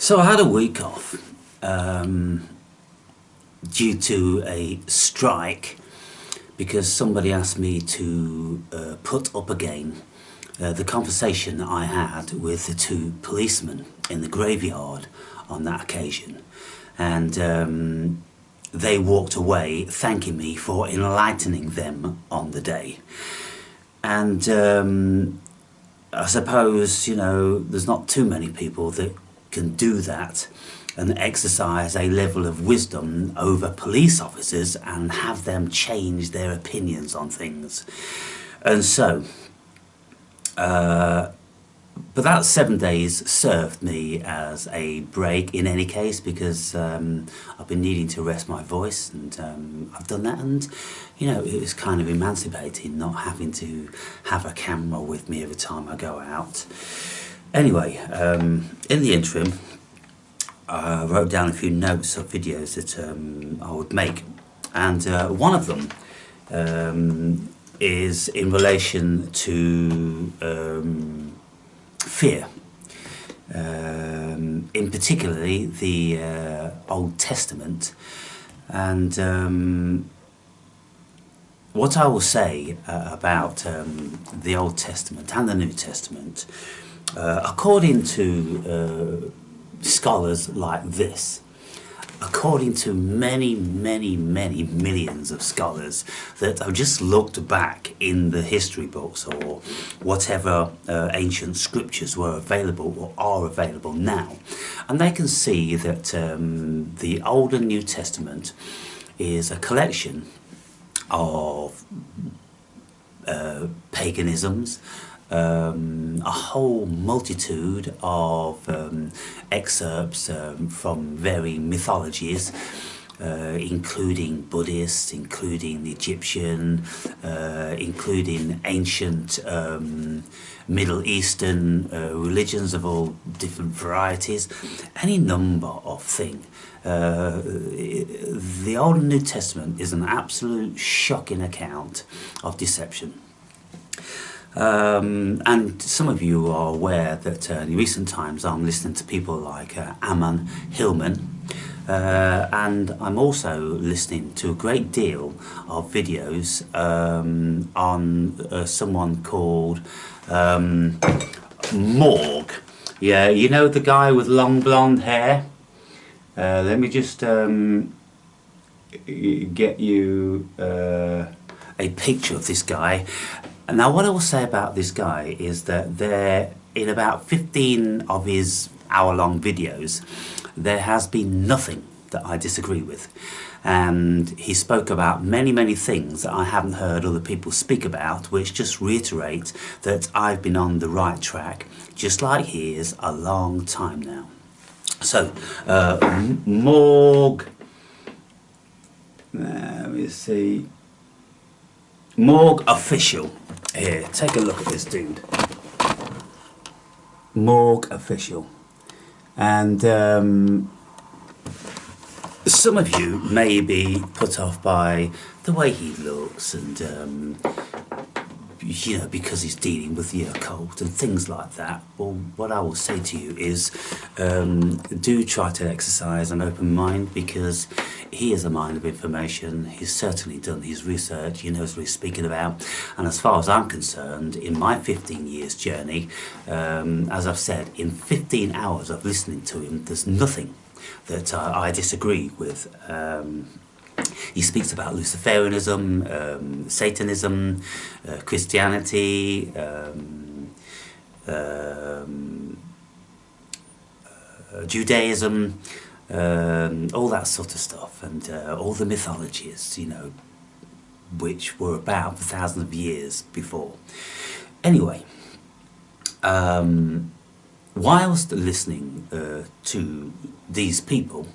So I had a week off due to a strike because somebody asked me to put up again the conversation I had with the two policemen in the graveyard on that occasion. And they walked away thanking me for enlightening them on the day. And I suppose, you know, there's not too many people that can do that and exercise a level of wisdom over police officers and have them change their opinions on things. And so, but that 7 days served me as a break in any case, because I've been needing to rest my voice, and I've done that, and you know, it's kind of emancipating not having to have a camera with me every time I go out. Anyway, in the interim, I wrote down a few notes of videos that I would make, and one of them is in relation to fear, in particularly the Old Testament. And what I will say about the Old Testament and the New Testament, according to scholars like this, according to many millions of scholars that have just looked back in the history books or whatever ancient scriptures were available or are available now, and they can see that the Old and New Testament is a collection of paganisms, a whole multitude of excerpts from varying mythologies, including Buddhist, including Egyptian, including ancient Middle Eastern religions of all different varieties, any number of things. The Old and New Testament is an absolute shocking account of deception. And some of you are aware that in recent times I'm listening to people like Ammon Hillman, and I'm also listening to a great deal of videos on someone called Morg. Yeah, you know, the guy with long blonde hair? Let me just get you a picture of this guy. Now, what I will say about this guy is that there, in about 15 of his hour-long videos, there has been nothing that I disagree with. And he spoke about many things that I haven't heard other people speak about, which just reiterate that I've been on the right track, just like he is, a long time now. So, Morg, let me see, Morg Official. Here, take a look at this dude. Morg Official. And some of you may be put off by the way he looks and you know, because he's dealing with the occult and things like that. Well, what I will say to you is do try to exercise an open mind, because he is a mind of information. He's certainly done his research, he knows what he's speaking about, and as far as I'm concerned, in my 15 years journey, as I've said, in 15 hours of listening to him, there's nothing that I disagree with. He speaks about Luciferianism, Satanism, Christianity, Judaism, all that sort of stuff, and all the mythologies, you know, which were about for thousands of years before. Anyway, whilst listening to these people,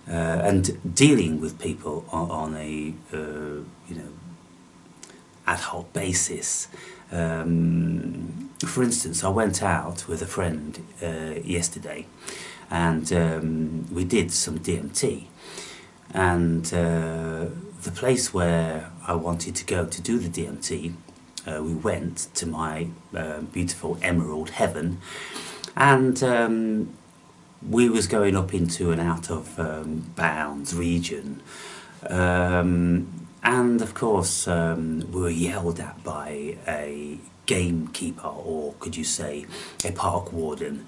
and dealing with people on a you know, ad hoc basis. For instance, I went out with a friend yesterday, and we did some DMT, and the place where I wanted to go to do the DMT, we went to my beautiful emerald heaven, and we was going up into an out of bounds region, and of course we were yelled at by a gamekeeper, or could you say a park warden,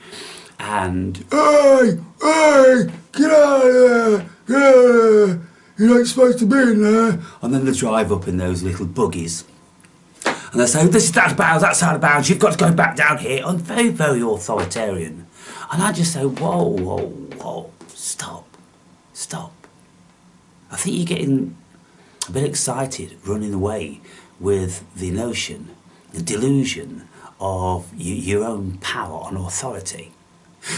and hey, hey, get out of there, yeah, you ain't supposed to be in there. And then they drive up in those little buggies and they say, this is out of bounds, that's out of bounds, you've got to go back down here. I'm very, very authoritarian. And I just say, whoa, whoa, whoa, stop, stop. I think you're getting a bit excited running away with the notion, the delusion of your own power and authority.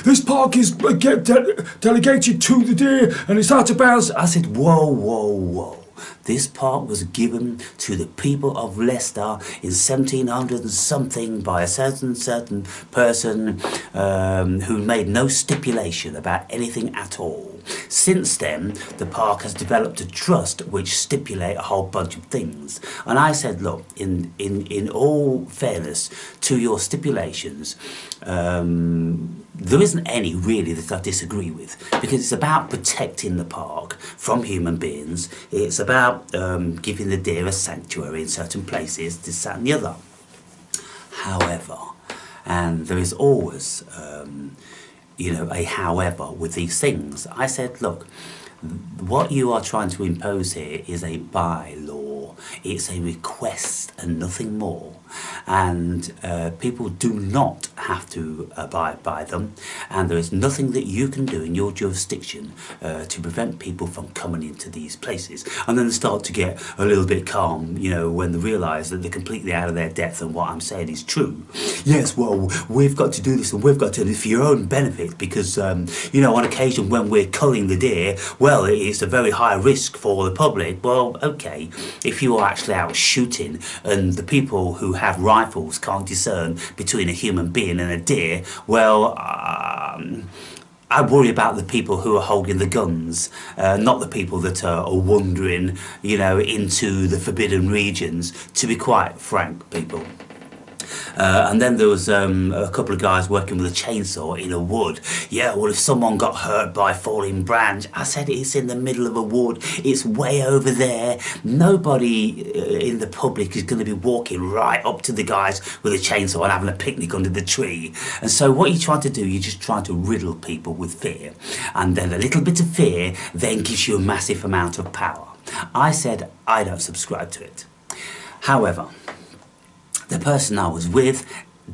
This park is delegated to the deer and it's out of bounds. I said, whoa, whoa, whoa. This park was given to the people of Leicester in 1700 and something by a certain person who made no stipulation about anything at all. Since then, the park has developed a trust which stipulate a whole bunch of things. And I said, look, in all fairness to your stipulations, there isn't any really that I disagree with, because it's about protecting the park from human beings. It's about giving the deer a sanctuary in certain places, this, that and the other. However, and there is always you know, a however with these things, I said, look, what you are trying to impose here is a bylaw. It's a request and nothing more. And people do not have to abide by them. And there is nothing that you can do in your jurisdiction to prevent people from coming into these places. And then they start to get a little bit calm, you know, when they realise that they're completely out of their depth and what I'm saying is true. Yes, well, we've got to do this and we've got to do this for your own benefit because, you know, on occasion when we're culling the deer, well, it's a very high risk for the public. Well, okay, if you are actually out shooting and the people who have rifles can't discern between a human being and a deer, well, I worry about the people who are holding the guns, not the people that are wandering, you know, into the forbidden regions, to be quite frank, people. And then there was a couple of guys working with a chainsaw in a wood. Yeah, well, if someone got hurt by a falling branch, I said it's in the middle of a wood. It's way over there. Nobody in the public is going to be walking right up to the guys with a chainsaw and having a picnic under the tree. And so what you're trying to do, you're just trying to riddle people with fear. And then a little bit of fear then gives you a massive amount of power. I said I don't subscribe to it. However, the person I was with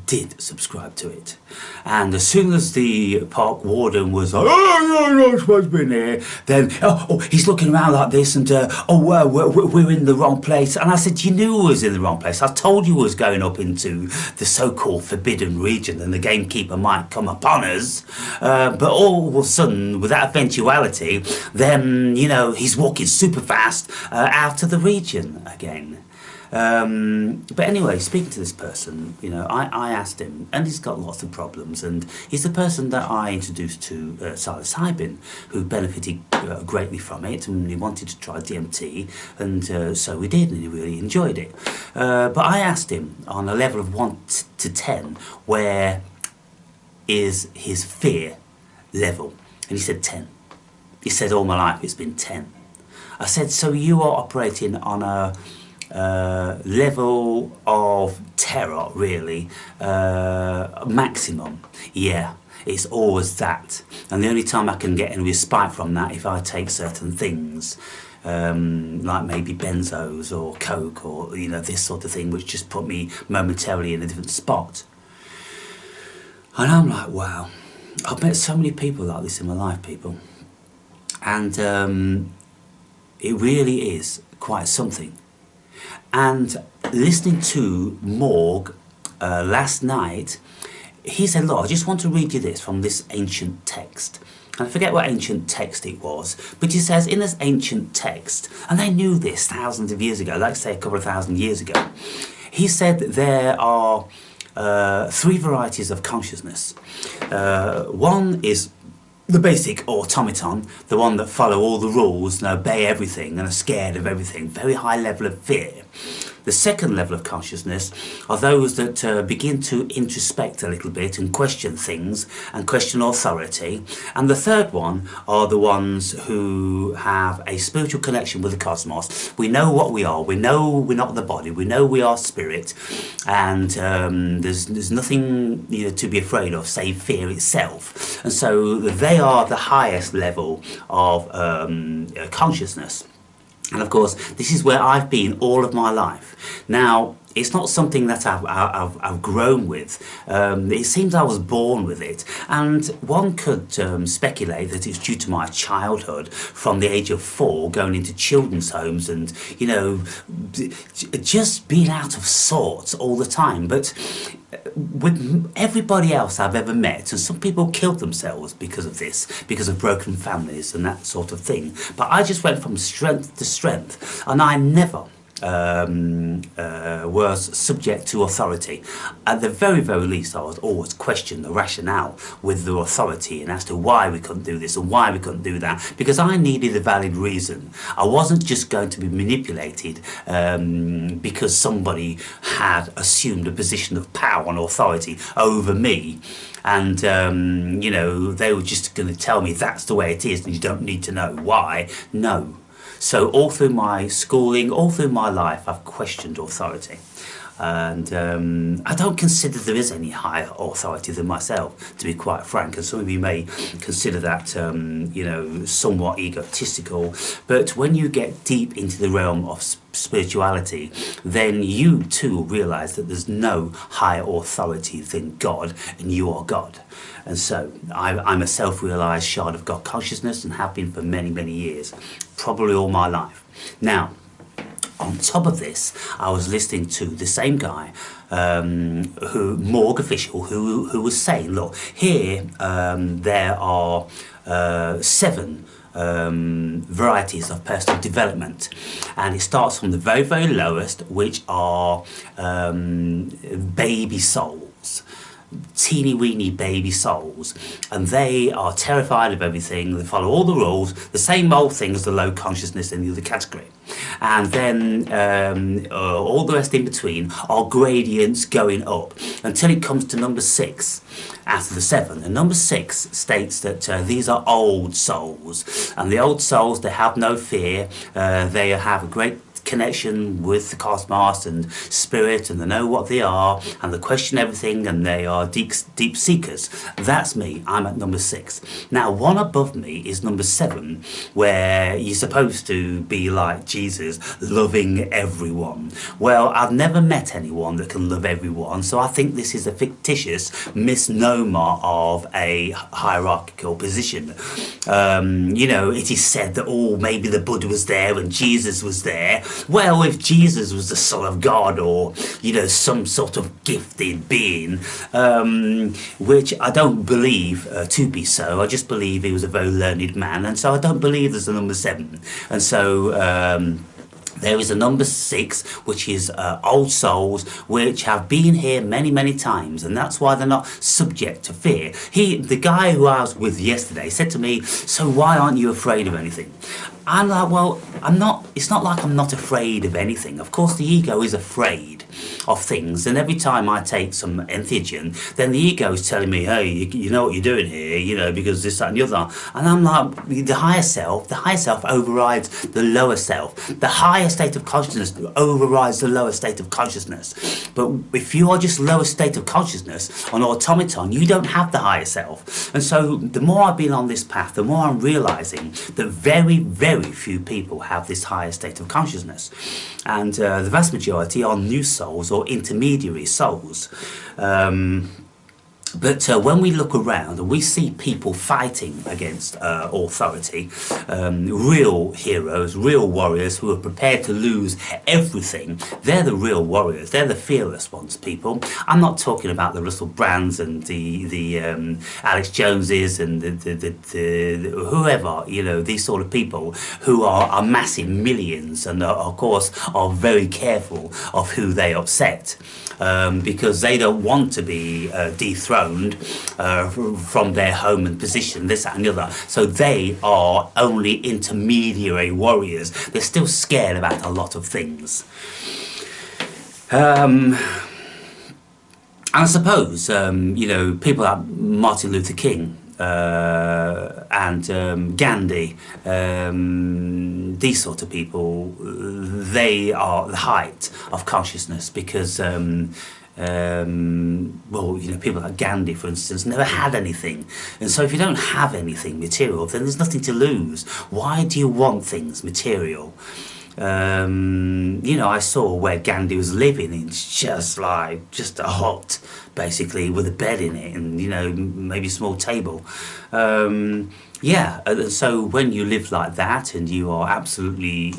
did subscribe to it. And as soon as the park warden was like, oh, you're not supposed to be in here, then, oh, he's looking around like this and, we're in the wrong place. And I said, you knew I was in the wrong place. I told you I was going up into the so-called forbidden region and the gamekeeper might come upon us. But all of a sudden, with that eventuality, then, you know, he's walking super fast out of the region again. But anyway, speaking to this person, you know, I asked him, and he's got lots of problems, and he's the person that I introduced to psilocybin, who benefited greatly from it, and he wanted to try DMT, and so we did, and he really enjoyed it. But I asked him on a level of 1 to 10, where is his fear level? And he said 10. He said, all my life it's been 10. I said, so you are operating on a level of terror, really, maximum. Yeah, it's always that. And the only time I can get any respite from that if I take certain things, like maybe benzos or coke or, you know, this sort of thing, which just put me momentarily in a different spot. And I'm like, wow, I've met so many people like this in my life, people. And it really is quite something. And listening to Morg last night, he said, look, I just want to read you this from this ancient text. And I forget what ancient text it was, but he says in this ancient text, and they knew this thousands of years ago, like say a couple of thousand years ago, he said there are 3 varieties of consciousness. One is the basic automaton, the one that follow all the rules and obey everything and are scared of everything, very high level of fear. The second level of consciousness are those that begin to introspect a little bit and question things and question authority. And the third one are the ones who have a spiritual connection with the cosmos. We know what we are. We know we're not the body. We know we are spirit. And there's nothing to be afraid of, save fear itself. And so they are the highest level of consciousness. And of course, this is where I've been all of my life. Now, it's not something that I've grown with. It seems I was born with it. And one could speculate that it's due to my childhood, from the age of 4, going into children's homes and, just being out of sorts all the time. But with everybody else I've ever met, and some people killed themselves because of this, because of broken families and that sort of thing. But I just went from strength to strength, and I never was subject to authority. At the very, very least, I was always questioning the rationale with the authority and as to why we couldn't do this and why we couldn't do that, because I needed a valid reason. I wasn't just going to be manipulated because somebody had assumed a position of power and authority over me. And, they were just going to tell me that's the way it is and you don't need to know why. No. So all through my schooling, all through my life, I've questioned authority. And I don't consider there is any higher authority than myself, to be quite frank. And some of you may consider that, somewhat egotistical. But when you get deep into the realm of spirituality, then you too realise that there's no higher authority than God, and you are God. And so I'm a self-realised shard of God consciousness and have been for many, many years, probably all my life. Now, on top of this, I was listening to the same guy, morgue official, who was saying, look, here there are 7 varieties of personal development, and it starts from the very, very lowest, which are baby souls. Teeny weeny baby souls, and they are terrified of everything. They follow all the rules, the same old thing as the low consciousness in the other category. And then all the rest in between are gradients going up until it comes to number 6 out of the 7. And number 6 states that these are old souls, and the old souls, they have no fear. They have a great connection with the cosmos and spirit, and they know what they are, and they question everything, and they are deep seekers. That's me. I'm at number 6. Now, one above me is number 7, where you're supposed to be like Jesus, loving everyone. Well, I've never met anyone that can love everyone, so I think this is a fictitious misnomer of a hierarchical position. It is said that, maybe the Buddha was there and Jesus was there. Well, if Jesus was the Son of God, or, some sort of gifted being, which I don't believe to be so. I just believe he was a very learned man, and so I don't believe there's a number 7. And so there is a number 6, which is old souls, which have been here many, many times, and that's why they're not subject to fear. The guy who I was with yesterday said to me, so why aren't you afraid of anything? I'm like, well, I'm not. It's not like I'm not afraid of anything. Of course, the ego is afraid of things, and every time I take some entheogen, then the ego is telling me, hey, you know what you're doing here, because this, that, and the other. And I'm like, the higher self overrides the lower self. The higher state of consciousness overrides the lower state of consciousness. But if you are just lower state of consciousness, an automaton, you don't have the higher self. And so the more I've been on this path, the more I'm realizing that very, very few people have this higher state of consciousness. And the vast majority are new souls or intermediary souls. But when we look around and we see people fighting against authority, real heroes, real warriors who are prepared to lose everything, they're the real warriors. They're the fearless ones, people. I'm not talking about the Russell Brands and the Alex Joneses and the whoever, these sort of people who are amassing millions and of course are very careful of who they upset. Because they don't want to be dethroned from their home and position, this, that and the other. So they are only intermediary warriors. They're still scared about a lot of things. Um, And I suppose, people like Martin Luther King and Gandhi, these sort of people, they are the height of consciousness because, people like Gandhi, for instance, never had anything. And so if you don't have anything material, then there's nothing to lose. Why do you want things material? I saw where Gandhi was living. It's just a hut, basically, with a bed in it, and maybe a small table. And so when you live like that and you are absolutely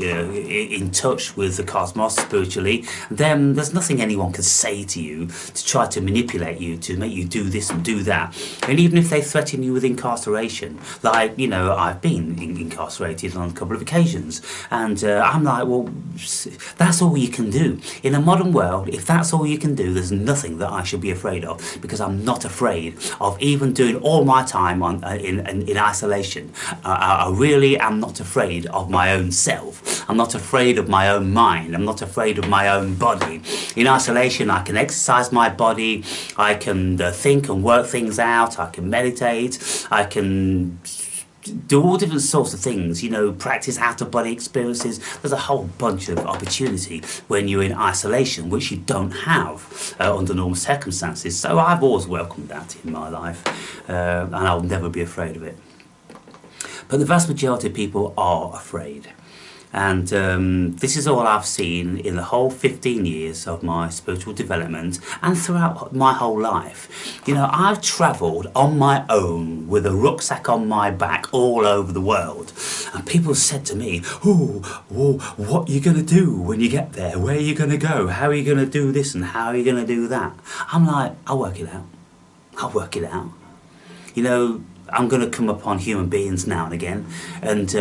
in touch with the cosmos spiritually, then there's nothing anyone can say to you to try to manipulate you, to make you do this and do that. And even if they threaten you with incarceration, I've been incarcerated on a couple of occasions, and I'm like, well, that's all you can do. In a modern world, if that's all you can do, there's nothing that I should be afraid of, because I'm not afraid of even doing all my time in isolation. I really am not afraid of my own self. I'm not afraid of my own mind. I'm not afraid of my own body. In isolation, I can exercise my body. I can think and work things out. I can meditate. I can do all different sorts of things, practice out-of-body experiences. There's a whole bunch of opportunity when you're in isolation, which you don't have under normal circumstances. So I've always welcomed that in my life, and I'll never be afraid of it. But the vast majority of people are afraid. And this is all I've seen in the whole 15 years of my spiritual development and throughout my whole life. I've travelled on my own with a rucksack on my back all over the world. And people said to me, what are you going to do when you get there? Where are you going to go? How are you going to do this and how are you going to do that? I'm like, I'll work it out. I'll work it out. I'm going to come upon human beings now and again, and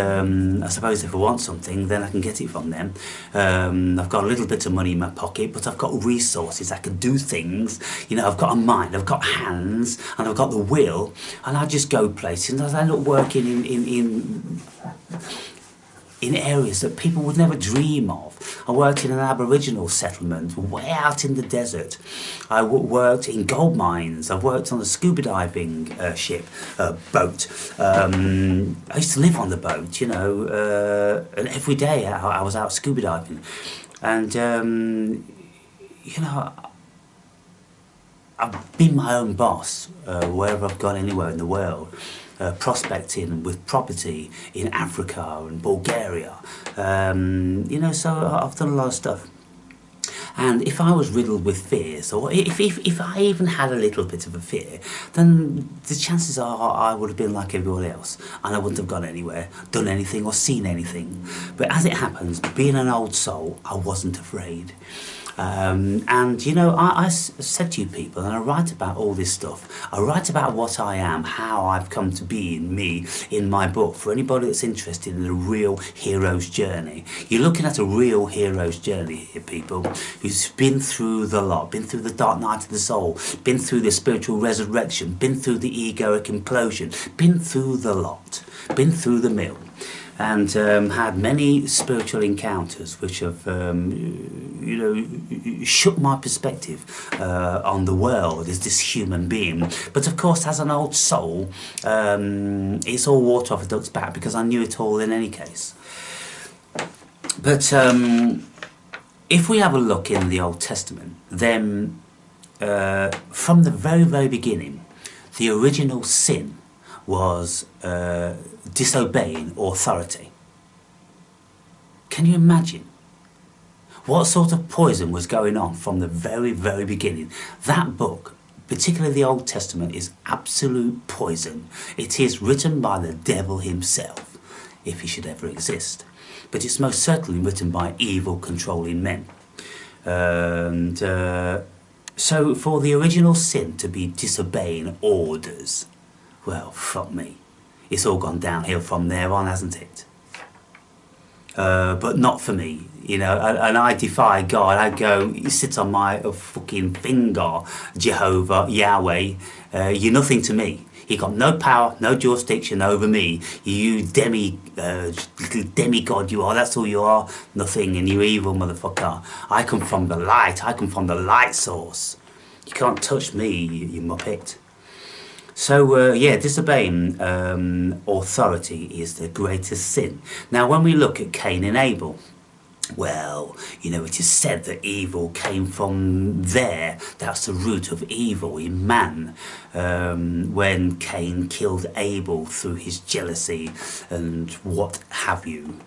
I suppose if I want something, then I can get it from them. I've got a little bit of money in my pocket, but I've got resources. I can do things. I've got a mind, I've got hands, and I've got the will, and I just go places. And I end up working in areas that people would never dream of. I worked in an Aboriginal settlement way out in the desert. I worked in gold mines. I worked on a scuba diving boat. I used to live on the boat, and every day I was out scuba diving. And, I've been my own boss wherever I've gone anywhere in the world. Prospecting with property in Africa and Bulgaria, so I've done a lot of stuff. And if I was riddled with fears, or if I even had a little bit of a fear, then the chances are I would have been like everyone else, and I wouldn't have gone anywhere, done anything or seen anything. But as it happens, being an old soul, I wasn't afraid. I said to you people, and I write about all this stuff. I write about what I am, how I've come to be in me, in my book. For anybody that's interested in a real hero's journey, you're looking at a real hero's journey here, people, who's been through the lot, been through the dark night of the soul, been through the spiritual resurrection, been through the egoic implosion, been through the lot, been through the mill. And had many spiritual encounters which have, shook my perspective on the world as this human being. But of course, as an old soul, it's all water off a duck's back, because I knew it all in any case. But if we have a look in the Old Testament, then from the very, very beginning, the original sin was disobeying authority. Can you imagine what sort of poison was going on from the very, very beginning? That book, particularly the Old Testament, is absolute poison. It is written by the devil himself, if he should ever exist. But it's most certainly written by evil, controlling men. And so for the original sin to be disobeying orders, well, fuck me. It's all gone downhill from there on, hasn't it? but not for me. You know, and I defy God. I go, you sit on my fucking finger, Jehovah, Yahweh. You're nothing to me. You got no power, no jurisdiction over me. You little demigod you are. That's all you are. Nothing, and you evil motherfucker. I come from the light. I come from the light source. You can't touch me, you muppet. So yeah, disobeying authority is the greatest sin. Now, when we look at Cain and Abel, well, you know, it is said that evil came from there. That's the root of evil in man. When Cain killed Abel through his jealousy and what have you.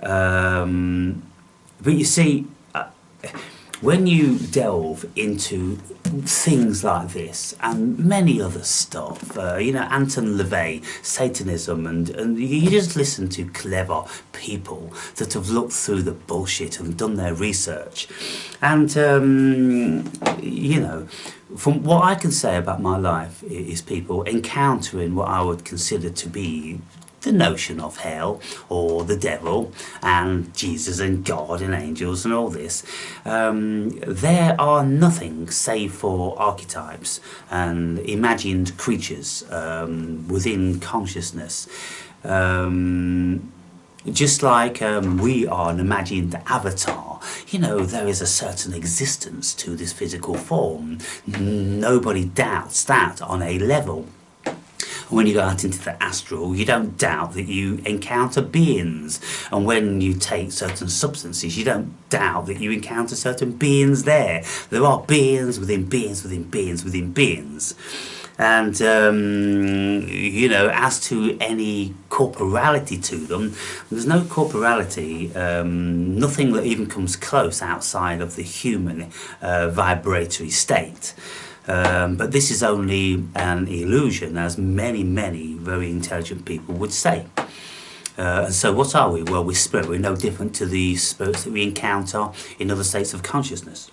But you see, when you delve into things like this and many other stuff, you know, Anton LaVey, Satanism, and you just listen to clever people that have looked through the bullshit and done their research. And, you know, from what I can say about my life is people encountering what I would consider to be the notion of hell or the devil and Jesus and God and angels and all this. There are nothing save for archetypes and imagined creatures within consciousness. Just like we are an imagined avatar, you know, there is a certain existence to this physical form. Nobody doubts that on a level. When you go out into the astral, you don't doubt that you encounter beings. And when you take certain substances, you don't doubt that you encounter certain beings there. There are beings within beings within beings within beings. And, you know, as to any corporality to them, there's no corporality, nothing that even comes close outside of the human vibratory state. But this is only an illusion, as many, many very intelligent people would say. And so what are we? Well, we're spirit. We're no different to the spirits that we encounter in other states of consciousness.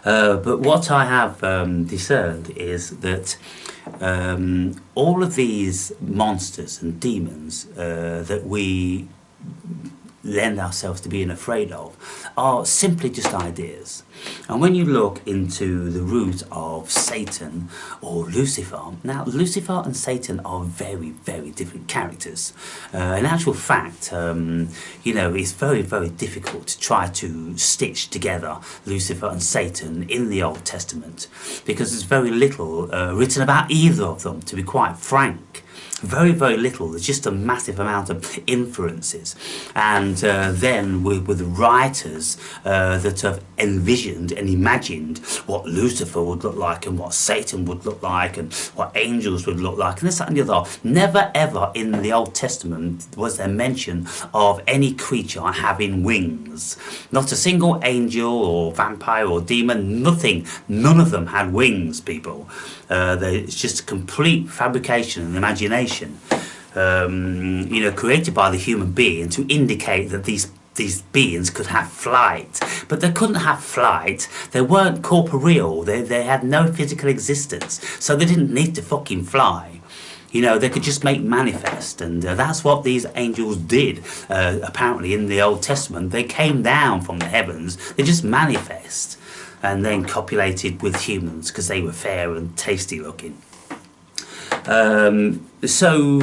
But what I have discerned is that all of these monsters and demons that we lend ourselves to being afraid of are simply just ideas. And when you look into the root of Satan or Lucifer, now Lucifer and Satan are very, very different characters. In actual fact, you know, it's very, very difficult to try to stitch together Lucifer and Satan in the Old Testament because there's very little written about either of them, to be quite frank. Very, very little. There's just a massive amount of inferences. And then with writers that have envisioned and imagined what Lucifer would look like and what Satan would look like and what angels would look like and this, that and the other. Never ever in the Old Testament was there mention of any creature having wings. Not a single angel or vampire or demon, nothing. None of them had wings, people. It's just a complete fabrication and imagination, you know, created by the human being to indicate that these beings could have flight. But they couldn't have flight. They weren't corporeal. They had no physical existence. So they didn't need to fucking fly. You know, they could just make manifest. And that's what these angels did, apparently, in the Old Testament. They came down from the heavens. They just manifest. And then copulated with humans because they were fair and tasty looking. So,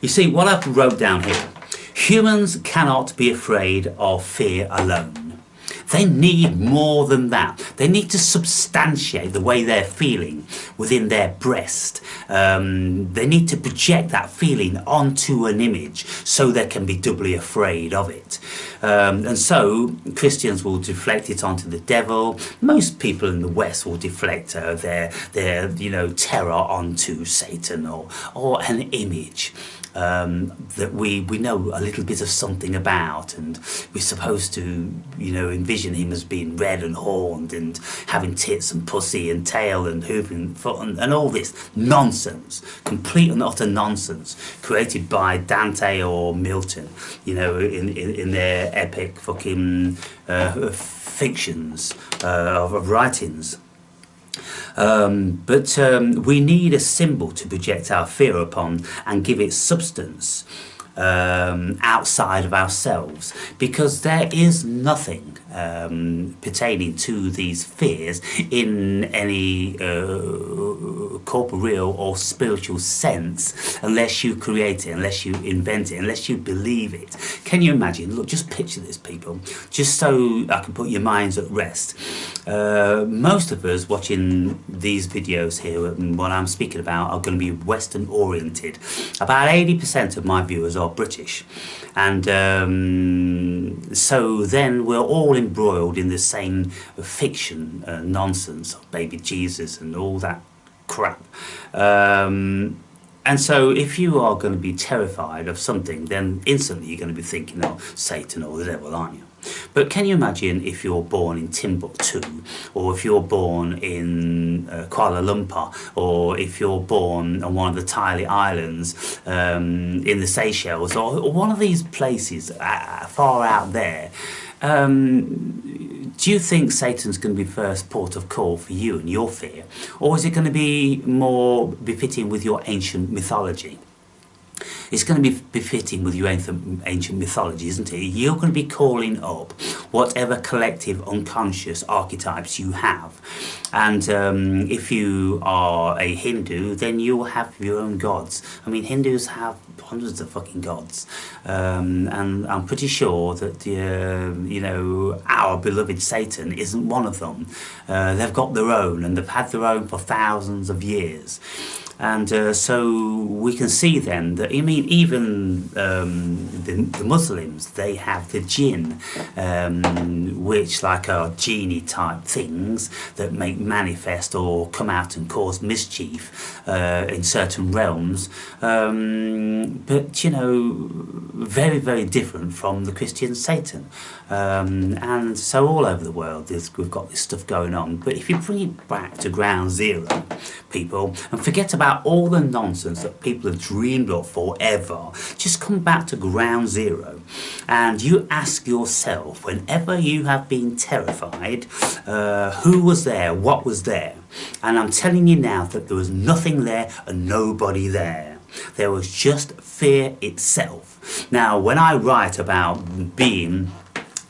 you see, what I've wrote down here. Humans cannot be afraid of fear alone. They need more than that. They need to substantiate the way they're feeling within their breast. They need to project that feeling onto an image so they can be doubly afraid of it. And so Christians will deflect it onto the devil. Most people in the West will deflect their you know, terror onto Satan or an image. That we know a little bit of something about, and we're supposed to, you know, envision him as being red and horned and having tits and pussy and tail and hoof and foot and all this nonsense, complete and utter nonsense created by Dante or Milton, you know, in their epic fucking fictions of writings. But we need a symbol to project our fear upon and give it substance. outside of ourselves, because there is nothing pertaining to these fears in any corporeal or spiritual sense unless you create it, unless you invent it, unless you believe it. Can you imagine? Look, just picture this, people, just so I can put your minds at rest. Most of us watching these videos here and what I'm speaking about are going to be Western oriented. About 80% of my viewers are British, and so then we're all embroiled in the same fiction nonsense of baby Jesus and all that crap. And so if you are going to be terrified of something, then instantly you're going to be thinking of Satan or the devil, aren't you? But can you imagine if you're born in Timbuktu, or if you're born in Kuala Lumpur, or if you're born on one of the tiny islands in the Seychelles, or one of these places far out there? Do you think Satan's going to be first port of call for you and your fear? Or is it going to be more befitting with your ancient mythology? It's going to be befitting with your ancient mythology, isn't it? You're going to be calling up whatever collective unconscious archetypes you have. And if you are a Hindu, then you will have your own gods. I mean, Hindus have hundreds of fucking gods. And I'm pretty sure that, you know, our beloved Satan isn't one of them. They've got their own, and they've had their own for thousands of years. And so we can see then that, I mean, even the Muslims, they have the jinn, which like are genie type things that make manifest or come out and cause mischief in certain realms. But, you know, very, very different from the Christian Satan. And so all over the world we've got this stuff going on. But if you bring it back to ground zero, people, and forget about all the nonsense that people have dreamed of forever, just come back to ground zero and you ask yourself, whenever you have been terrified, who was there, what was there? And I'm telling you now that there was nothing there and nobody there. There was just fear itself. Now, when I write about being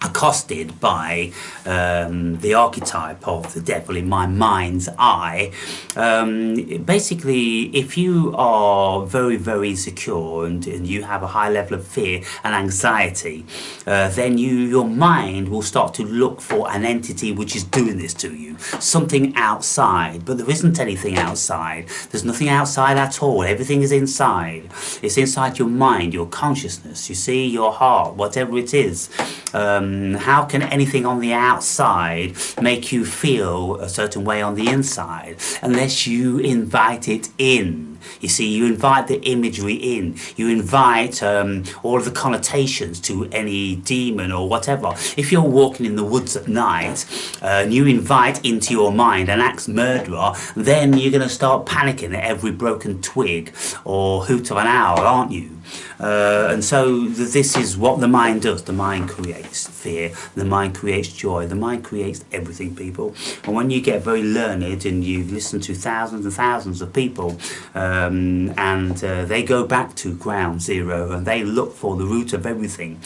accosted by the archetype of the devil in my mind's eye, basically, if you are very, very insecure and you have a high level of fear and anxiety, then your mind will start to look for an entity which is doing this to you, something outside. But there isn't anything outside. There's nothing outside at all. Everything is inside. It's inside your mind, your consciousness, you see, your heart, whatever it is. How can anything on the outside make you feel a certain way on the inside unless you invite it in? You see, you invite the imagery in. You invite all of the connotations to any demon or whatever. If you're walking in the woods at night and you invite into your mind an axe murderer, then you're going to start panicking at every broken twig or hoot of an owl, aren't you? And so this is what the mind does. The mind creates fear, the mind creates joy, the mind creates everything, people. And when you get very learned and you listen to thousands and thousands of people, and they go back to ground zero and they look for the root of everything,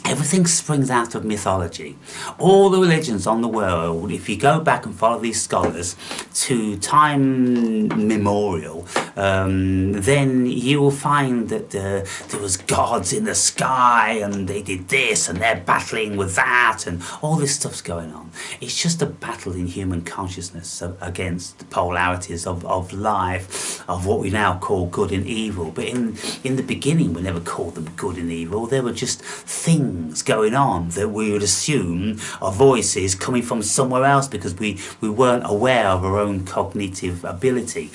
everything springs out of mythology. All the religions on the world, if you go back and follow these scholars to time memorial, then you will find that there was gods in the sky and they did this and they're battling with that and all this stuff's going on. It's just a battle in human consciousness against the polarities of life, of what we now call good and evil. But in the beginning we never called them good and evil. They were just things going on that we would assume are voices coming from somewhere else because we weren't aware of our own cognitive ability.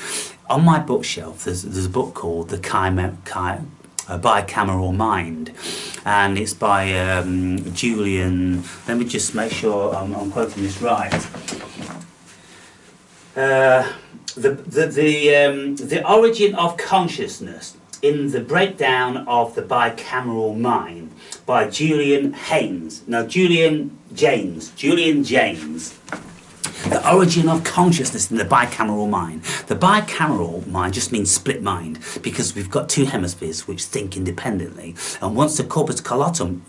On my bookshelf there's a book called The Bicameral Mind, and it's by Julian, let me just make sure I'm quoting this right. The Origin of Consciousness in the Breakdown of the Bicameral Mind by Julian James. The origin of consciousness in the bicameral mind. The bicameral mind just means split mind, because we've got two hemispheres which think independently, and once the corpus callosum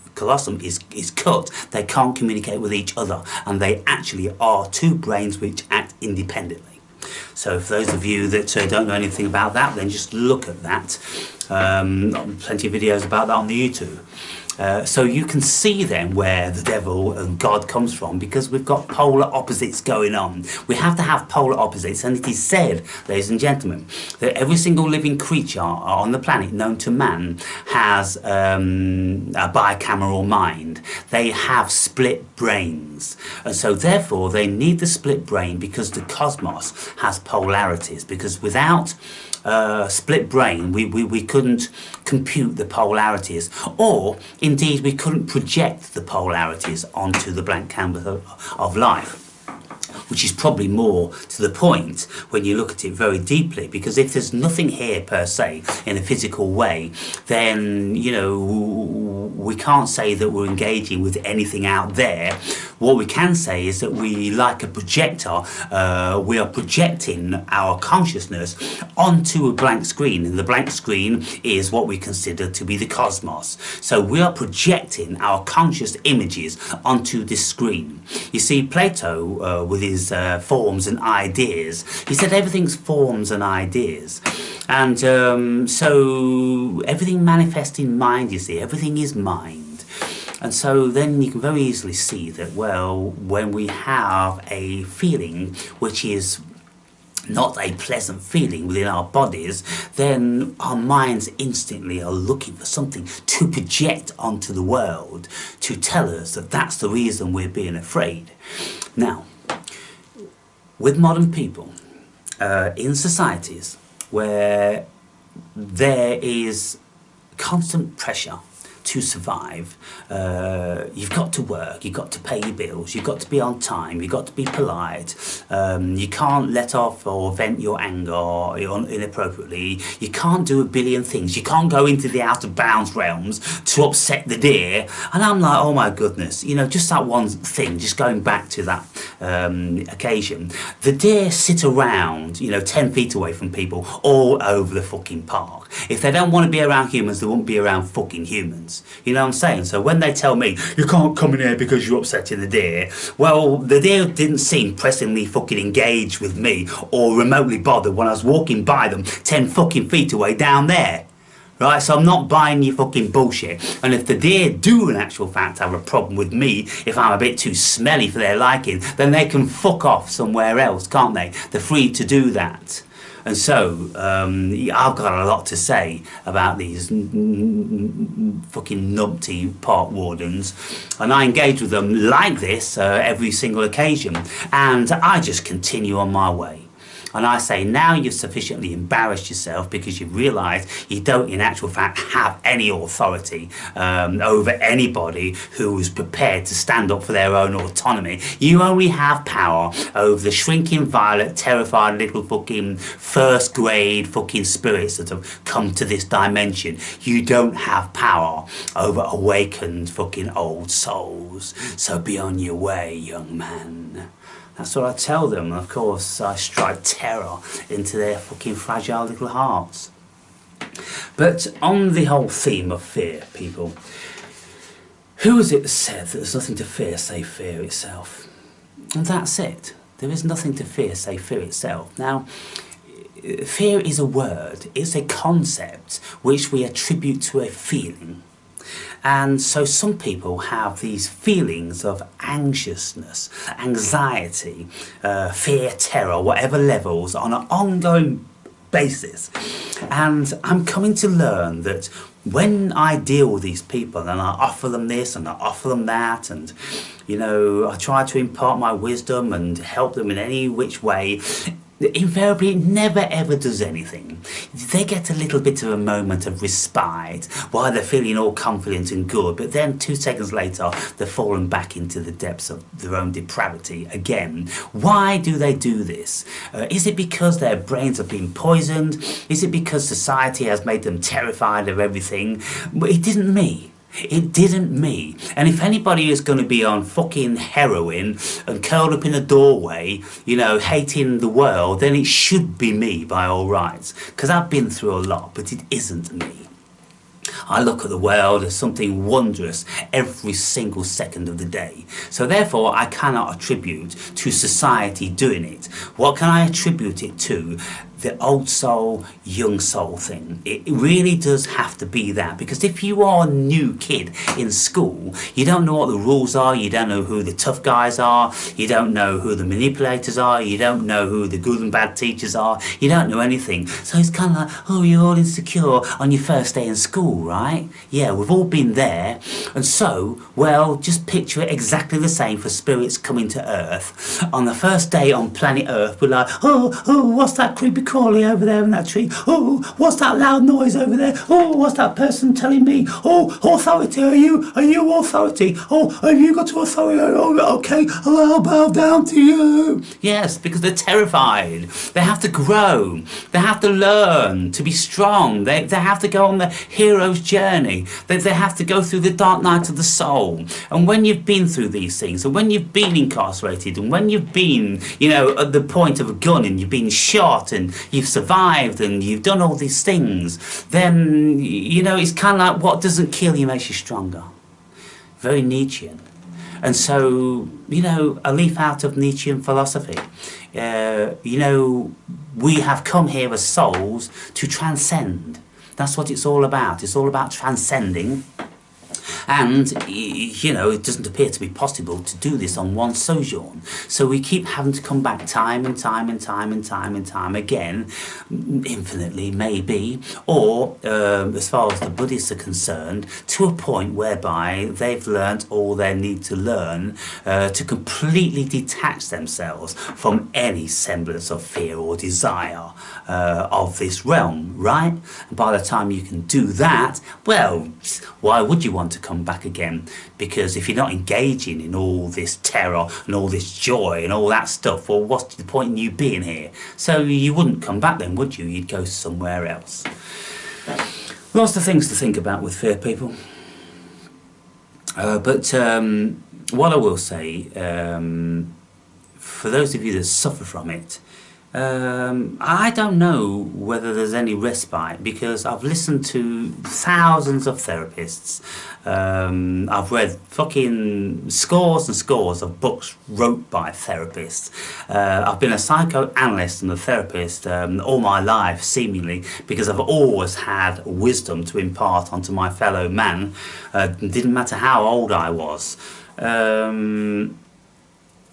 is cut, they can't communicate with each other, and they actually are two brains which act independently. So for those of you that don't know anything about that, then just look at that. Plenty of videos about that on the YouTube. So you can see then where the devil and God comes from, because we've got polar opposites going on. We have to have polar opposites, and it is said, ladies and gentlemen, that every single living creature on the planet known to man has a bicameral mind. They have split brains, and so therefore they need the split brain, because the cosmos has polarities, because without split brain we couldn't compute the polarities, or indeed we couldn't project the polarities onto the blank canvas of life, which is probably more to the point when you look at it very deeply, because if there's nothing here per se in a physical way, then you know we can't say that we're engaging with anything out there. What we can say is that we, like a projector, we are projecting our consciousness onto a blank screen, and the blank screen is what we consider to be the cosmos. So we are projecting our conscious images onto this screen. You see, Plato, with his forms and ideas, he said everything's forms and ideas. And so everything manifests in mind, you see, everything is mind. And so then you can very easily see that, well, when we have a feeling which is not a pleasant feeling within our bodies, then our minds instantly are looking for something to project onto the world to tell us that that's the reason we're being afraid. Now, with modern people, in societies where there is constant pressure to survive, you've got to work, you've got to pay your bills, you've got to be on time, you've got to be polite, you can't let off or vent your anger inappropriately, you can't do a billion things, you can't go into the out of bounds realms to upset the deer. And I'm like, oh my goodness, you know, just that one thing, just going back to that occasion, the deer sit around, you know, 10 feet away from people all over the fucking park. If they don't want to be around humans, they won't be around fucking humans. You know what I'm saying? So when they tell me, you can't come in here because you're upsetting the deer, well, the deer didn't seem pressingly fucking engaged with me or remotely bothered when I was walking by them 10 fucking feet away down there. Right, so I'm not buying your fucking bullshit. And if the deer do in actual fact have a problem with me, if I'm a bit too smelly for their liking, then they can fuck off somewhere else, can't they? They're free to do that. And so, I've got a lot to say about these fucking numpty park wardens, and I engage with them like this every single occasion, and I just continue on my way. And I say, now you've sufficiently embarrassed yourself because you've realised you don't in actual fact have any authority over anybody who is prepared to stand up for their own autonomy. You only have power over the shrinking, violet, terrified little fucking first grade fucking spirits that have come to this dimension. You don't have power over awakened fucking old souls. So be on your way, young man. That's what I tell them, and of course I strike terror into their fucking fragile little hearts. But on the whole theme of fear, people, who is it that said that there's nothing to fear save fear itself? And that's it. There is nothing to fear save fear itself. Now, fear is a word, it's a concept which we attribute to a feeling. And so some people have these feelings of anxiousness, anxiety, fear, terror, whatever levels, on an ongoing basis. And I'm coming to learn that when I deal with these people and I offer them this and I offer them that, and you know, I try to impart my wisdom and help them in any which way, invariably it never ever does anything. They get a little bit of a moment of respite while they're feeling all confident and good, but then 2 seconds later they've fallen back into the depths of their own depravity again. Why do they do this? Is it because their brains have been poisoned? Is it because society has made them terrified of everything? But it isn't me. It didn't me. And if anybody is going to be on fucking heroin and curled up in a doorway, you know, hating the world, then it should be me by all rights. Because I've been through a lot, but it isn't me. I look at the world as something wondrous every single second of the day. So therefore, I cannot attribute to society doing it. What can I attribute it to? The old soul, young soul thing. It really does have to be that, because if you are a new kid in school, you don't know what the rules are, you don't know who the tough guys are, you don't know who the manipulators are, you don't know who the good and bad teachers are, you don't know anything. So it's kind of like, oh, you're all insecure on your first day in school, right? Yeah, we've all been there. And so, well, just picture it exactly the same for spirits coming to Earth. On the first day on planet Earth, we're like, oh, what's that creepy crawly over there in that tree? Oh, what's that loud noise over there? Oh, what's that person telling me? Oh, authority, are you authority? Oh, have you got to authority? Oh, okay, I'll bow down to you. Yes, because they're terrified. They have to grow. They have to learn to be strong. They have to go on the hero's journey. They have to go through the dark night of the soul. And when you've been through these things, and when you've been incarcerated, and when you've been, you know, at the point of a gun, and you've been shot, and you've survived, and you've done all these things, then, you know, it's kind of like what doesn't kill you makes you stronger. Very Nietzschean. And so, you know, a leaf out of Nietzschean philosophy. You know, we have come here as souls to transcend. That's what it's all about. It's all about transcending. And, you know, it doesn't appear to be possible to do this on one sojourn. So we keep having to come back time and time and time and time and time again, infinitely maybe, or as far as the Buddhists are concerned, to a point whereby they've learnt all they need to learn to completely detach themselves from any semblance of fear or desire of this realm, right? And by the time you can do that, well, why would you want to come back again? Because if you're not engaging in all this terror and all this joy and all that stuff, well, what's the point in you being here? So you wouldn't come back then, would you? You'd go somewhere else. Lots of things to think about with fear, people. But what I will say, for those of you that suffer from it, I don't know whether there's any respite, because I've listened to thousands of therapists. I've read fucking scores and scores of books wrote by therapists. I've been a psychoanalyst and a therapist all my life, seemingly, because I've always had wisdom to impart onto my fellow man. Didn't matter how old I was.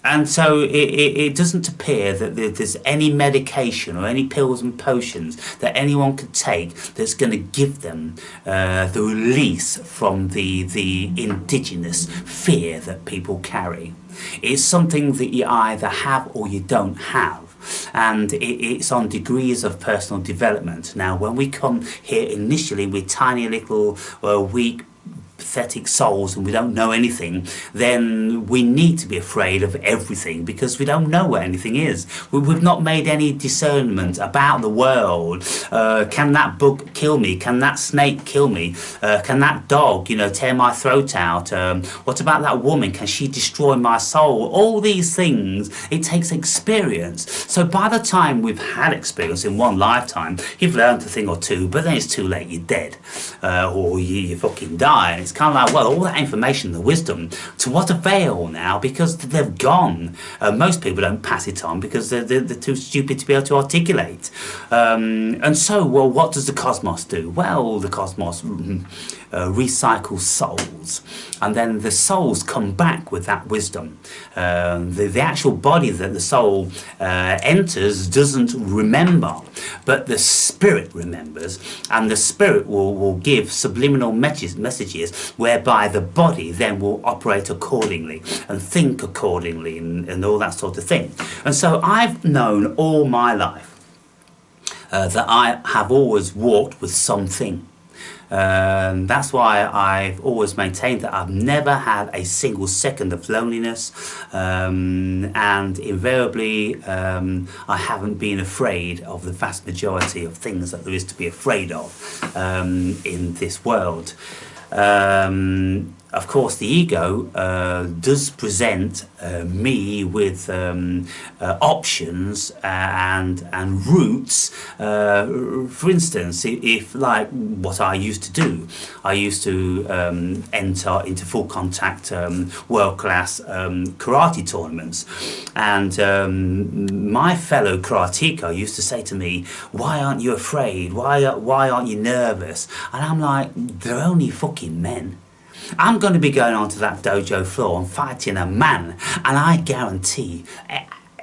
And so it doesn't appear that there's any medication or any pills and potions that anyone could take that's going to give them the release from the indigenous fear that people carry. It's something that you either have or you don't have. And it's on degrees of personal development. Now, when we come here initially with tiny little weak, pathetic souls and we don't know anything, then we need to be afraid of everything, because we don't know what anything is. We've not made any discernment about the world. Can that bug kill me? Can that snake kill me? Can that dog, you know, tear my throat out? What about that woman? Can she destroy my soul? All these things, it takes experience. So by the time we've had experience in one lifetime, you've learned a thing or two, but then it's too late, you're dead. Or you fucking die. And it's kind of like, well, all that information, the wisdom, to what avail now? Because they've gone. Most people don't pass it on because they're too stupid to be able to articulate. And so, well, what does the cosmos do? Well, the cosmos recycles souls, and then the souls come back with that wisdom. The actual body that the soul enters doesn't remember, but the spirit remembers, and the spirit will give subliminal messages whereby the body then will operate accordingly and think accordingly and all that sort of thing. And so I've known all my life that I have always walked with something. That's why I've always maintained that I've never had a single second of loneliness, and invariably I haven't been afraid of the vast majority of things that there is to be afraid of in this world. Of course, the ego does present me with options and routes. For instance, if like what I used to do, I used to enter into full contact world class karate tournaments, and my fellow karateka used to say to me, "Why aren't you afraid? Why aren't you nervous?" And I'm like, "They're only fucking men. I'm going to be going onto that dojo floor and fighting a man, and I guarantee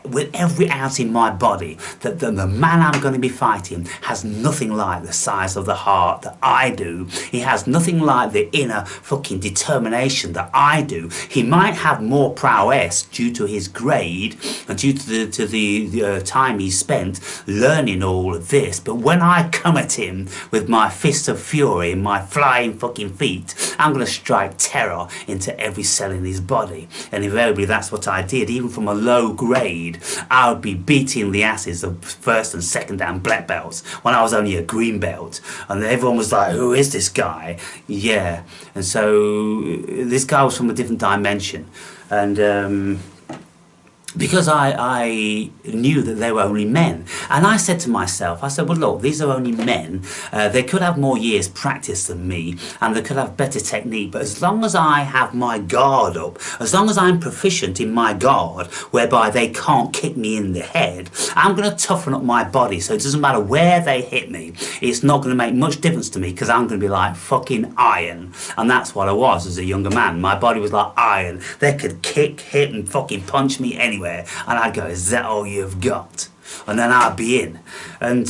with every ounce in my body that the man I'm going to be fighting has nothing like the size of the heart that I do. He has nothing like the inner fucking determination that I do. He might have more prowess due to his grade and due to the time he spent learning all of this, but when I come at him with my fists of fury and my flying fucking feet, I'm going to strike terror into every cell in his body." And invariably that's what I did. Even from a low grade, I would be beating the asses of first and second dan black belts when I was only a green belt, and everyone was like, "Who is this guy?" Yeah, and so this guy was from a different dimension, and because I knew that they were only men. And I said to myself, I said, well, look, these are only men. They could have more years practice than me, and they could have better technique. But as long as I have my guard up, as long as I'm proficient in my guard, whereby they can't kick me in the head, I'm going to toughen up my body. So it doesn't matter where they hit me. It's not going to make much difference to me, because I'm going to be like fucking iron. And that's what I was as a younger man. My body was like iron. They could kick, hit, and fucking punch me anywhere. And I'd go, "Is that all you've got?" And then I'd be in. And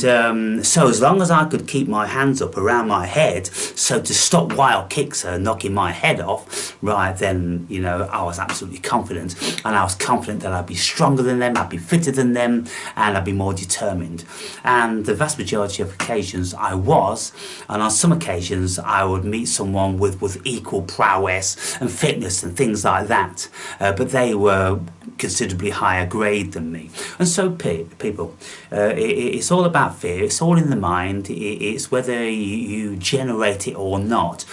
so as long as I could keep my hands up around my head, so to stop wild kicks knocking my head off, right, then, you know, I was absolutely confident. And I was confident that I'd be stronger than them, I'd be fitter than them, and I'd be more determined. And the vast majority of occasions I was, and on some occasions I would meet someone with equal prowess and fitness and things like that. But they were considerably higher grade than me. And so people, it's all about fear. It's all in the mind. It's whether you generate it or not.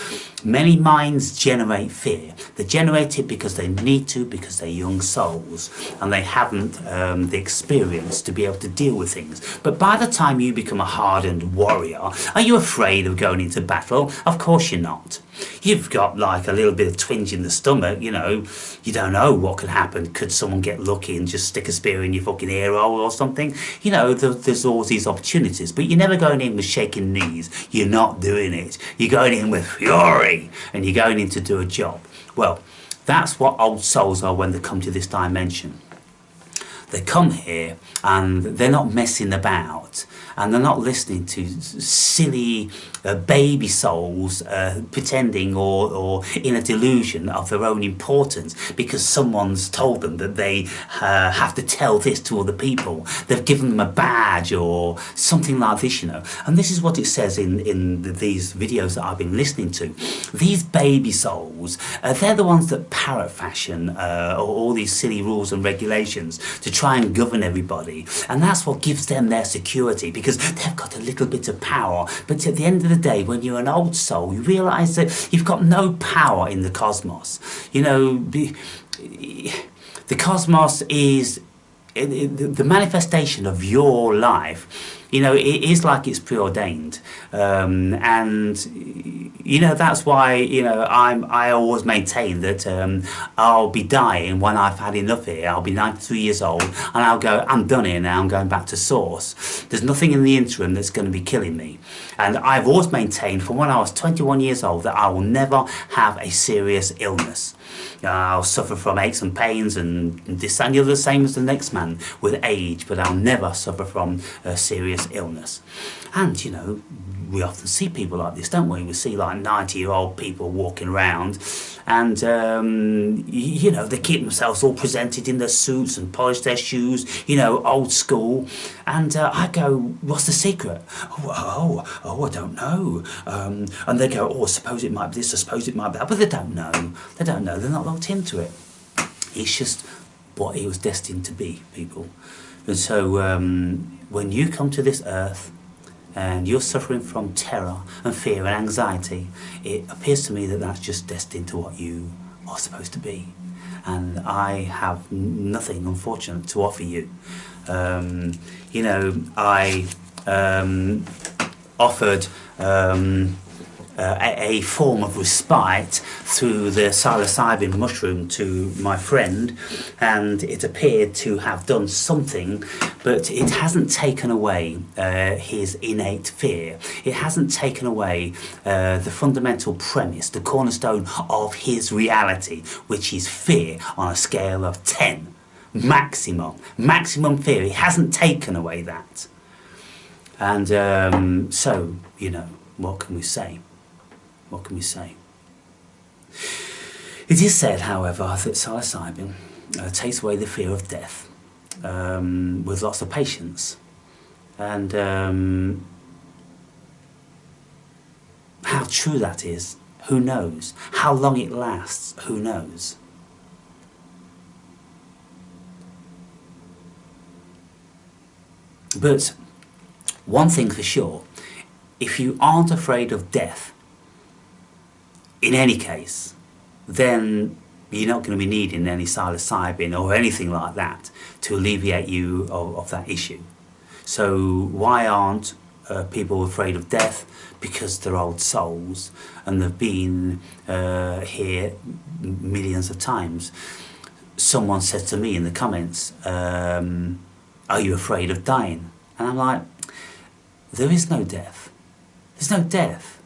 Many minds generate fear. They generate it because they need to, because they're young souls and they haven't the experience to be able to deal with things. But by the time you become a hardened warrior, are you afraid of going into battle? Of course you're not. You've got like a little bit of twinge in the stomach, you know, you don't know what could happen. Could someone get lucky and just stick a spear in your fucking ear hole or something? You know, there's always these opportunities, but you're never going in with shaking knees. You're not doing it. You're going in with fury and you're going in to do a job. Well, that's what old souls are when they come to this dimension. They come here and they're not messing about, and they're not listening to silly baby souls pretending or in a delusion of their own importance because someone's told them that they have to tell this to other people. They've given them a badge or something like this, you know. And this is what it says in these videos that I've been listening to. These baby souls, they're the ones that parrot fashion all these silly rules and regulations to try and govern everybody, and that's what gives them their security, because they've got a little bit of power. But at the end of the day, when you're an old soul, you realise that you've got no power in the cosmos. You know, the cosmos is the manifestation of your life. You know, it is like it's preordained, and you know that's why, you know, I always maintain that I'll be dying when I've had enough here. I'll be 93 years old, and I'll go, I'm done here now. I'm going back to source. There's nothing in the interim that's going to be killing me, and I've always maintained from when I was 21 years old that I will never have a serious illness. I'll suffer from aches and pains and this and the other, same as the next man with age, but I'll never suffer from a serious illness. And, you know, we often see people like this, don't we? We see like 90-year-old people walking around and, you know, they keep themselves all presented in their suits and polish their shoes, you know, old school. And I go, what's the secret? Oh, I don't know. And they go, oh, I suppose it might be this, I suppose it might be that. But they don't know. They don't know. They're not locked into it. It's just what it was destined to be, people. And so when you come to this earth, and you're suffering from terror and fear and anxiety, it appears to me that that's just destined to what you are supposed to be. And I have nothing, unfortunate, to offer you. You know, I offered a form of respite through the psilocybin mushroom to my friend, and it appeared to have done something, but it hasn't taken away his innate fear. It hasn't taken away the fundamental premise, the cornerstone of his reality, which is fear on a scale of 10. Maximum fear. It hasn't taken away that. And so, you know, what can we say? What can we say? It is said, however, that psilocybin takes away the fear of death with lots of patience. And how true that is, who knows? How long it lasts, who knows? But one thing for sure, if you aren't afraid of death, in any case, then you're not going to be needing any psilocybin or anything like that to alleviate you of that issue. So why aren't people afraid of death? Because they're old souls and they've been here millions of times. Someone said to me in the comments, are you afraid of dying? And I'm like, there is no death. There's no death.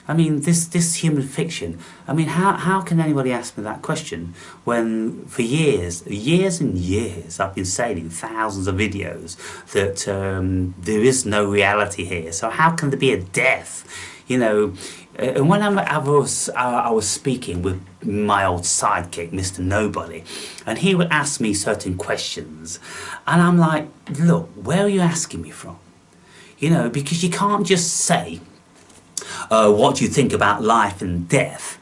I mean, this human fiction, I mean, how can anybody ask me that question when for years and years I've been saying in thousands of videos that there is no reality here. So how can there be a death? You know, and when I was speaking with my old sidekick, Mr. Nobody, and he would ask me certain questions, and I'm like, look, where are you asking me from? You know, because you can't just say, what do you think about life and death?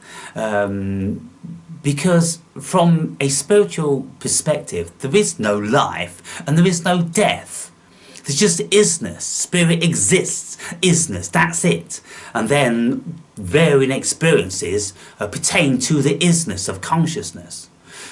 Because from a spiritual perspective, there is no life and there is no death. There's just isness. Spirit exists. Isness. That's it. And then varying experiences pertain to the isness of consciousness.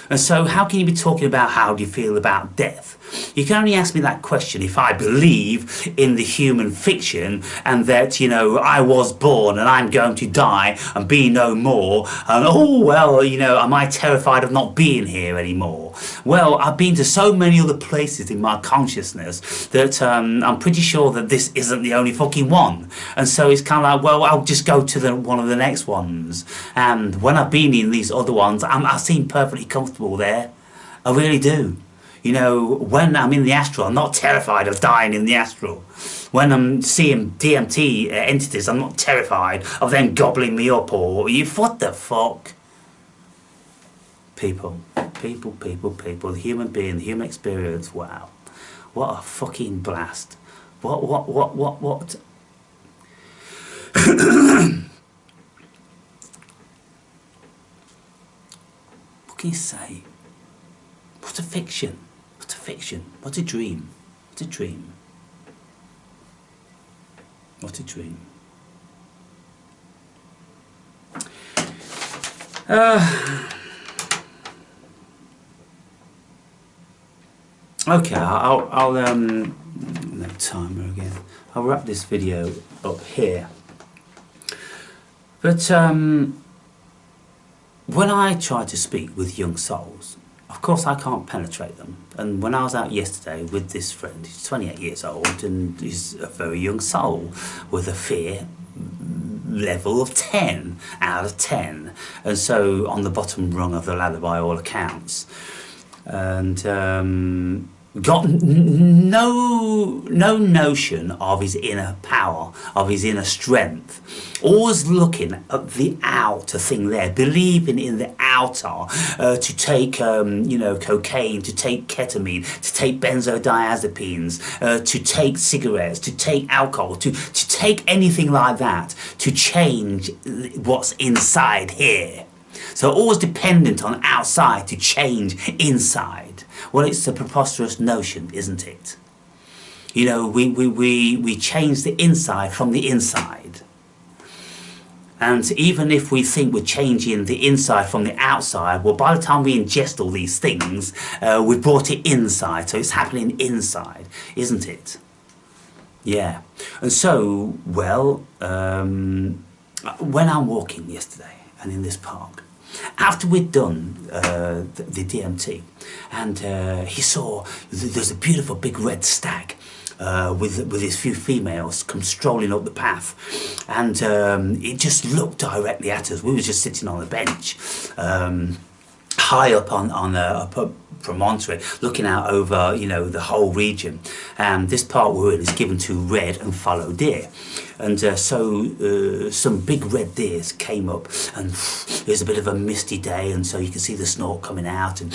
And so how can you be talking about how do you feel about death? You can only ask me that question if I believe in the human fiction and that, you know, I was born and I'm going to die and be no more. And, oh, well, you know, am I terrified of not being here anymore? Well, I've been to so many other places in my consciousness that I'm pretty sure that this isn't the only fucking one. And so it's kind of like, well, I'll just go to one of the next ones. And when I've been in these other ones, I seem perfectly comfortable there. I really do. You know, when I'm in the astral, I'm not terrified of dying in the astral. When I'm seeing DMT entities, I'm not terrified of them gobbling me up or you. What the fuck? People, the human being, the human experience. Wow, what a fucking blast! What? What can you say? What a fiction! What a fiction! What a dream! What a dream! What a dream! Okay, I'll no timer again. I'll wrap this video up here. But when I try to speak with young souls, of course I can't penetrate them. And when I was out yesterday with this friend, he's 28 years old and he's a very young soul with a fear level of 10 out of 10. And so on the bottom rung of the ladder by all accounts. And got no notion of his inner power, of his inner strength. Always looking at the outer thing there, believing in the outer, to take you know, cocaine, to take ketamine, to take benzodiazepines, to take cigarettes, to take alcohol, to take anything like that to change what's inside here. So always dependent on outside to change inside. Well, it's a preposterous notion, isn't it? You know, we change the inside from the inside. And even if we think we're changing the inside from the outside, well, by the time we ingest all these things, we've brought it inside. So it's happening inside, isn't it? Yeah. And so, well, when I'm walking yesterday and in this park, after we'd done the DMT, and he saw there's a beautiful big red stag with his few females come strolling up the path, and it just looked directly at us. We were just sitting on a bench, high up on a promontory, looking out over, you know, the whole region. And this part we're in is given to red and fallow deer. And so some big red deers came up, and it was a bit of a misty day, and so you can see the snort coming out, and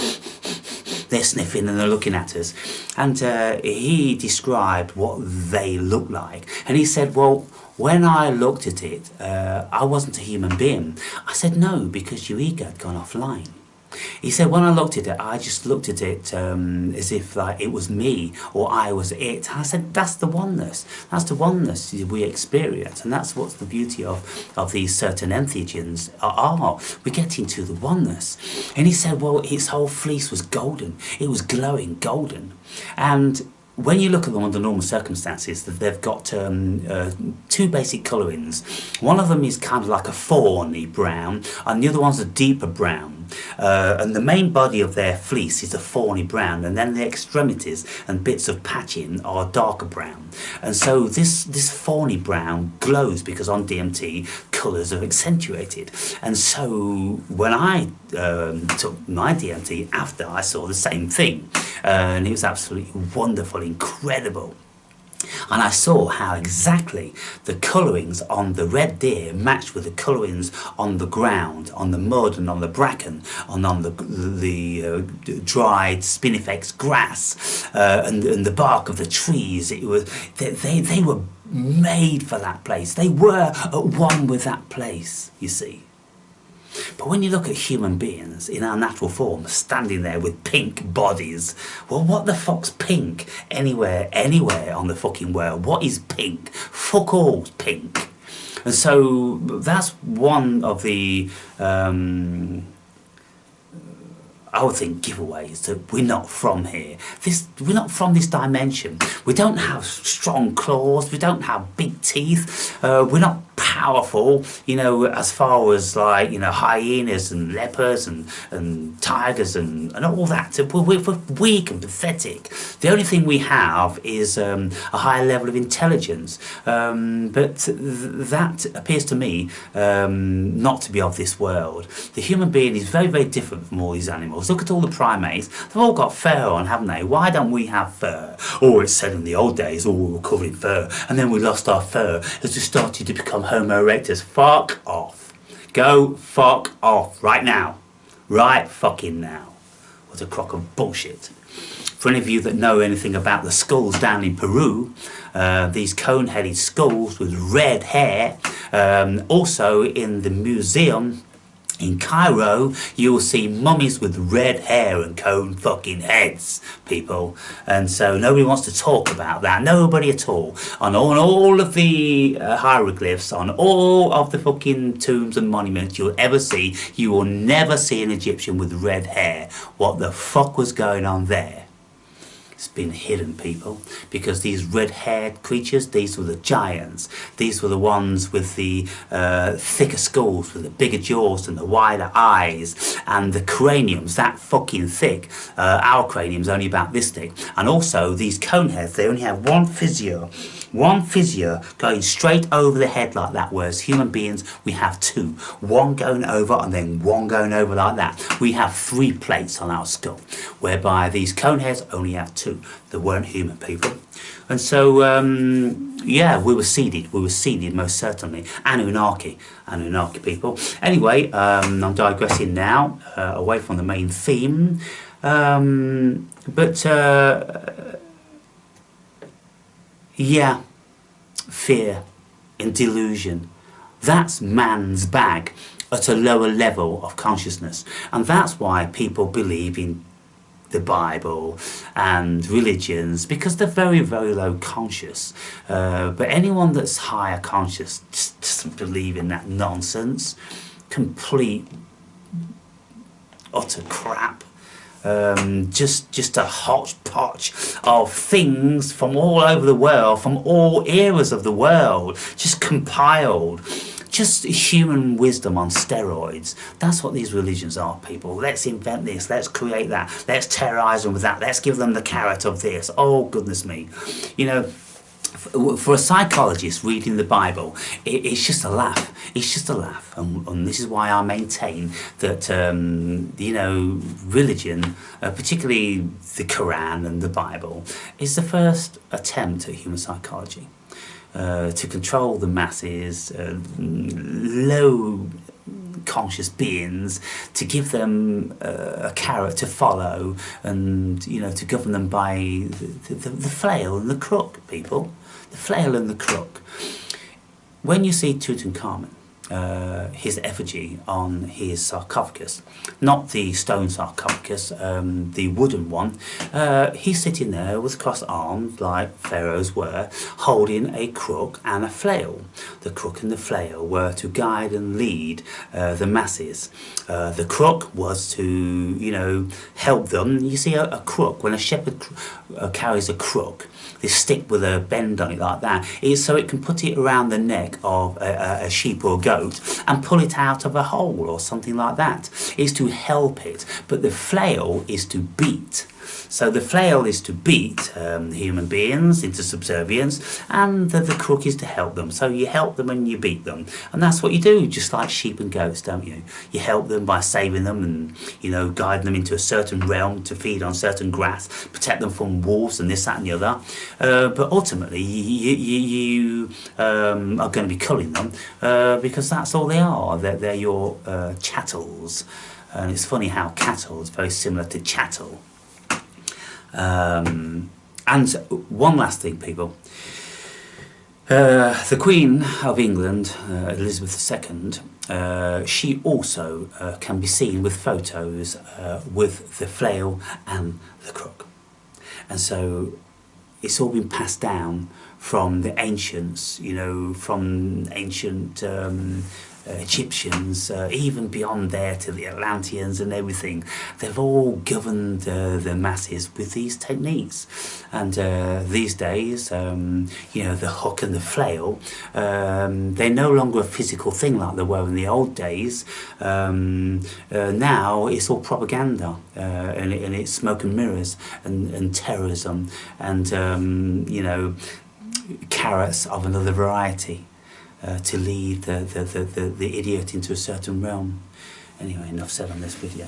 they're sniffing and they're looking at us. And he described what they looked like. And he said, well, when I looked at it, I wasn't a human being. I said, no, because your ego had gone offline. He said, when I looked at it, I just looked at it as if like it was me or I was it. I said, that's the oneness. That's the oneness we experience. And that's what's the beauty of these certain entheogens are. We get into the oneness. And he said, well, his whole fleece was golden. It was glowing golden. And when you look at them under normal circumstances, they've got two basic colourings. One of them is kind of like a fawny brown, and the other one's a deeper brown. And the main body of their fleece is a fawny brown, and then the extremities and bits of patching are darker brown. And so this fawny brown glows because on DMT colours are accentuated. And so when I took my DMT after, I saw the same thing, and it was absolutely wonderful, incredible. And I saw how exactly the colourings on the red deer matched with the colourings on the ground, on the mud and on the bracken, and on the dried spinifex grass, and the bark of the trees. It was they were made for that place. They were at one with that place, you see. But when you look at human beings in our natural form, standing there with pink bodies, well, what the fuck's pink anywhere on the fucking world? What is pink? Fuck all's pink. And so that's one of the, I would think, giveaways that we're not from here. We're not from this dimension. We don't have strong claws. We don't have big teeth. We're not powerful, you know, as far as like, you know, hyenas and leopards and tigers and all that. We're weak and pathetic. The only thing we have is a higher level of intelligence. But that appears to me not to be of this world. The human being is very, very different from all these animals. Look at all the primates. They've all got fur on, haven't they? Why don't we have fur? Oh, it's said in the old days, oh, we were covered in fur, and then we lost our fur as we started to become Homo erectus. Fuck off. Go fuck off right now. Right fucking now. What a crock of bullshit. For any of you that know anything about the skulls down in Peru, these cone-headed skulls with red hair, also in the museum in Cairo, you will see mummies with red hair and cone fucking heads, people. And so nobody wants to talk about that. Nobody at all. On all of the hieroglyphs, on all of the fucking tombs and monuments you'll ever see, you will never see an Egyptian with red hair. What the fuck was going on there? It's been hidden, people, because these red-haired creatures, these were the giants. These were the ones with the thicker skulls, with the bigger jaws and the wider eyes, and the craniums that fucking thick. Our cranium's only about this thick. And also these cone heads, they only have one fissure going straight over the head like that, whereas human beings, we have two. One going over and then one going over like that. We have 3 plates on our skull, whereby these cone heads only have 2. They weren't human, people. And so, yeah, we were seeded most certainly. Anunnaki people. Anyway, I'm digressing now, away from the main theme. Yeah, fear and delusion. That's man's bag at a lower level of consciousness. And that's why people believe in the Bible and religions because they're very, very low conscious. But anyone that's higher conscious just doesn't believe in that nonsense. Complete, utter crap. Just a hodgepodge of things from all over the world, from all eras of the world, just compiled. Just human wisdom on steroids. That's what these religions are, people. Let's invent this, let's create that, let's terrorize them with that, let's give them the carrot of this. Oh, goodness me. You know, for a psychologist reading the Bible, it's just a laugh. It's just a laugh. And this is why I maintain that, you know, religion, particularly the Quran and the Bible, is the first attempt at human psychology. To control the masses, low conscious beings, to give them a carrot to follow, and you know, to govern them by the flail and the crook, people. The flail and the crook. When you see Tutankhamun, his effigy on his sarcophagus, not the stone sarcophagus, the wooden one, he's sitting there with crossed arms like pharaohs were, holding a crook and a flail. The crook and the flail were to guide and lead the masses. The crook was to, you know, help them. You see a crook, when a shepherd carries a crook, this stick with a bend on it like that, is so it can put it around the neck of a sheep or goat and pull it out of a hole or something like that. It's to help it, but the flail is to beat. So the flail is to beat human beings into subservience, and the crook is to help them. So you help them and you beat them, and that's what you do, just like sheep and goats, don't you? You help them by saving them and, you know, guiding them into a certain realm to feed on certain grass, protect them from wolves and this, that and the other. But ultimately you are going to be culling them because that's all they are. They're your chattels. And it's funny how cattle is very similar to chattel. And one last thing, people. The Queen of England, Elizabeth II, she also can be seen with photos with the flail and the crook. And so it's all been passed down from the ancients, you know, from ancient Egyptians, even beyond there to the Atlanteans and everything. They've all governed the masses with these techniques. And these days, you know, the hook and the flail, they're no longer a physical thing like they were in the old days. Now it's all propaganda, and it's smoke and mirrors and terrorism and, you know, carrots of another variety. To lead the idiot into a certain realm. Anyway, enough said on this video.